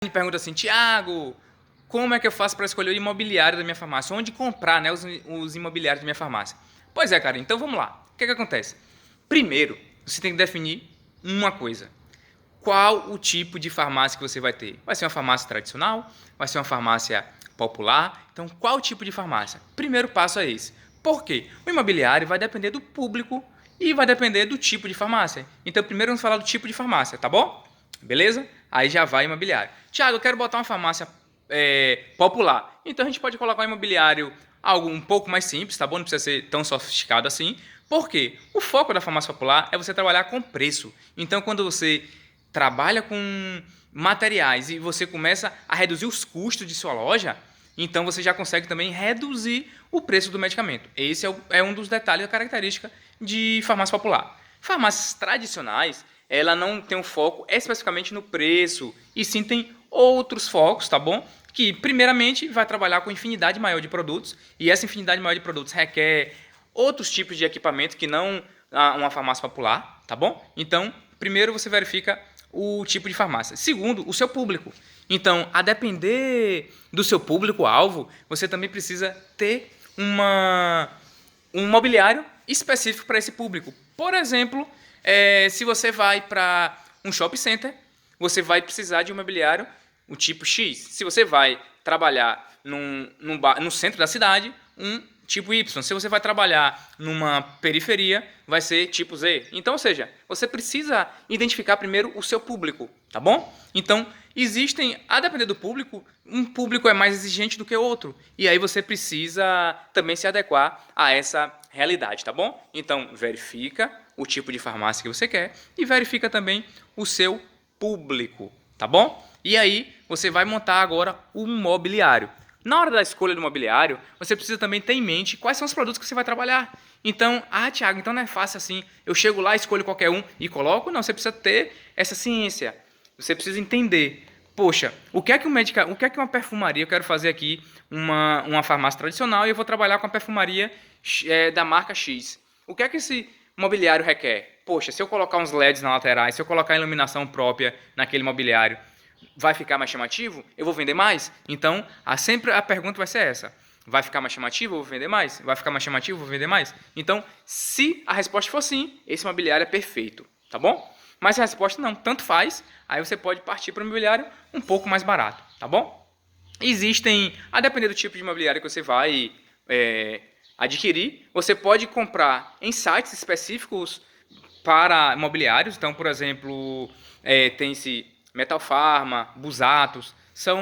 Me pergunta assim, Tiago, como é que eu faço para escolher o imobiliário da minha farmácia? Onde comprar, né, os imobiliários da minha farmácia? Pois é, cara, então vamos lá. O que é que acontece? Primeiro, você tem que definir uma coisa. Qual o tipo de farmácia que você vai ter? Vai ser uma farmácia tradicional? Vai ser uma farmácia popular? Então, qual o tipo de farmácia? Primeiro passo é esse. Por quê? O imobiliário vai depender do público e vai depender do tipo de farmácia. Então, primeiro vamos falar do tipo de farmácia, tá bom? Beleza? Aí já vai imobiliário. Tiago, eu quero botar uma farmácia popular. Então, a gente pode colocar um imobiliário algo um pouco mais simples, tá bom? Não precisa ser tão sofisticado assim. Por quê? O foco da farmácia popular é você trabalhar com preço. Então, quando você trabalha com materiais e você começa a reduzir os custos de sua loja, então você já consegue também reduzir o preço do medicamento. Esse é um dos detalhes da característica de farmácia popular. Farmácias tradicionais, ela não tem um foco especificamente no preço, e sim tem outros focos, tá bom? Que primeiramente vai trabalhar com infinidade maior de produtos, e essa infinidade maior de produtos requer outros tipos de equipamento que não uma farmácia popular, tá bom? Então, primeiro você verifica o tipo de farmácia. Segundo, o seu público. Então, a depender do seu público-alvo, você também precisa ter um mobiliário específico para esse público. Por exemplo, se você vai para um shopping center, você vai precisar de um mobiliário o tipo X. Se você vai trabalhar no centro da cidade, um tipo Y. Se você vai trabalhar numa periferia, vai ser tipo Z. Então, ou seja, você precisa identificar primeiro o seu público, tá bom? Então, existem, a depender do público, um público é mais exigente do que outro. E aí você precisa também se adequar a essa realidade, tá bom? Então, verifica o tipo de farmácia que você quer e verifica também o seu público, tá bom? E aí, você vai montar agora o mobiliário. Na hora da escolha do mobiliário, você precisa também ter em mente quais são os produtos que você vai trabalhar. Então, Tiago, então não é fácil assim, eu chego lá, escolho qualquer um e coloco? Não, você precisa ter essa ciência. Você precisa entender, poxa, o que é que o que é que uma perfumaria, eu quero fazer aqui uma farmácia tradicional e eu vou trabalhar com a perfumaria da marca X. O que é que esse mobiliário requer? Poxa, se eu colocar uns LEDs na laterais, se eu colocar iluminação própria naquele mobiliário, vai ficar mais chamativo? Eu vou vender mais? Então, sempre a pergunta vai ser essa. Vai ficar mais chamativo? Eu vou vender mais? Vai ficar mais chamativo? Eu vou vender mais? Então, se a resposta for sim, esse mobiliário é perfeito, tá bom? Mas se a resposta não, tanto faz, aí você pode partir para um mobiliário um pouco mais barato, tá bom? Existem, a depender do tipo de imobiliário que você vai adquirir, você pode comprar em sites específicos para imobiliários. Então, por exemplo, tem-se Metal Farma, Busatos, são,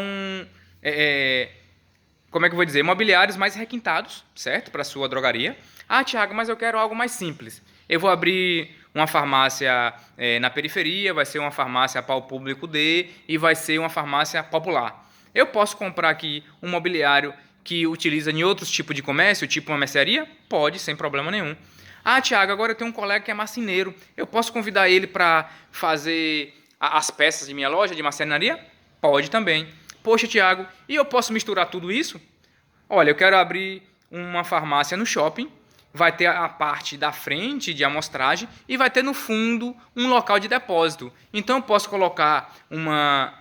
como é que eu vou dizer, imobiliários mais requintados, certo? Para a sua drogaria. Tiago, mas eu quero algo mais simples. Eu vou abrir uma farmácia na periferia, vai ser uma farmácia para o público D e vai ser uma farmácia popular. Eu posso comprar aqui um mobiliário que utiliza em outros tipos de comércio, tipo uma mercearia? Pode, sem problema nenhum. Tiago, agora eu tenho um colega que é marceneiro. Eu posso convidar ele para fazer as peças de minha loja de marcenaria? Pode também. Poxa, Tiago, e eu posso misturar tudo isso? Olha, eu quero abrir uma farmácia no shopping, vai ter a parte da frente de amostragem e vai ter no fundo um local de depósito. Então eu posso colocar um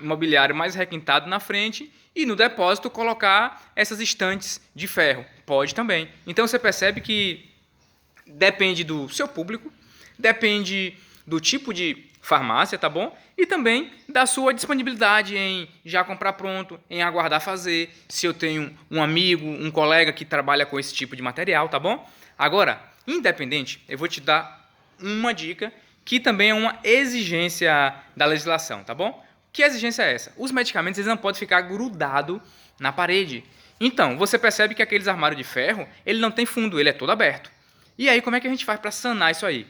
mobiliário mais requintado na frente e no depósito colocar essas estantes de ferro. Pode também. Então você percebe que depende do seu público, depende do tipo de farmácia, tá bom? E também da sua disponibilidade em já comprar pronto, em aguardar fazer, se eu tenho um amigo, um colega que trabalha com esse tipo de material, tá bom? Agora, independente, eu vou te dar uma dica que também é uma exigência da legislação, tá bom? Que exigência é essa? Os medicamentos eles não podem ficar grudados na parede. Então, você percebe que aqueles armários de ferro, ele não tem fundo, ele é todo aberto. E aí, como é que a gente faz para sanar isso aí?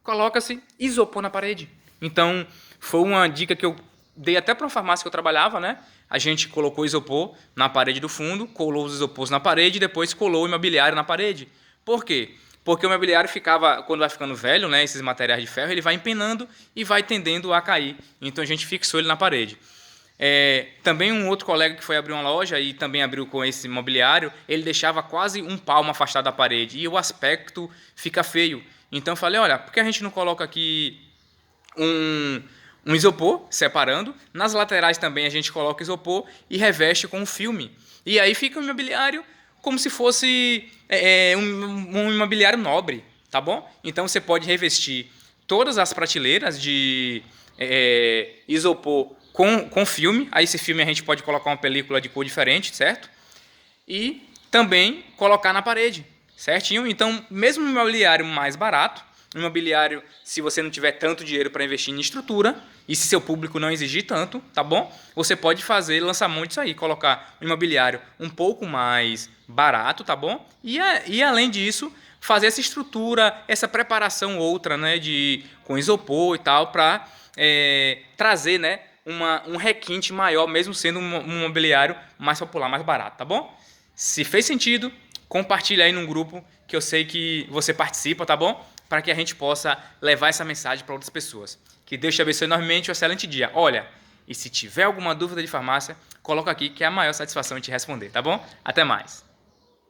Coloca-se isopor na parede. Então, foi uma dica que eu dei até para uma farmácia que eu trabalhava, né? A gente colocou isopor na parede do fundo, colou os isopores na parede e depois colou o imobiliário na parede. Por quê? Porque o imobiliário ficava, quando vai ficando velho, né, esses materiais de ferro, ele vai empenando e vai tendendo a cair. Então a gente fixou ele na parede. Também um outro colega que foi abrir uma loja e também abriu com esse mobiliário, ele deixava quase um palmo afastado da parede e o aspecto fica feio. Então eu falei, olha, por que a gente não coloca aqui um um isopor separando. Nas laterais também a gente coloca isopor e reveste com um filme. E aí fica um imobiliário como se fosse um imobiliário nobre, tá bom? Então você pode revestir todas as prateleiras de isopor com filme. Aí esse filme a gente pode colocar uma película de cor diferente, certo? E também colocar na parede, certinho? Então, mesmo um imobiliário mais barato, um imobiliário, se você não tiver tanto dinheiro para investir em estrutura, e se seu público não exigir tanto, tá bom? Você pode fazer lançamento disso aí, colocar um imobiliário um pouco mais barato, tá bom? E além disso, fazer essa estrutura, essa preparação outra, né, com isopor e tal, para trazer, né, um requinte maior, mesmo sendo um imobiliário mais popular, mais barato, tá bom? Se fez sentido, compartilha aí num grupo que eu sei que você participa, tá bom? Para que a gente possa levar essa mensagem para outras pessoas. Que Deus te abençoe enormemente, um excelente dia. Olha, e se tiver alguma dúvida de farmácia, coloca aqui que é a maior satisfação em te responder, tá bom? Até mais.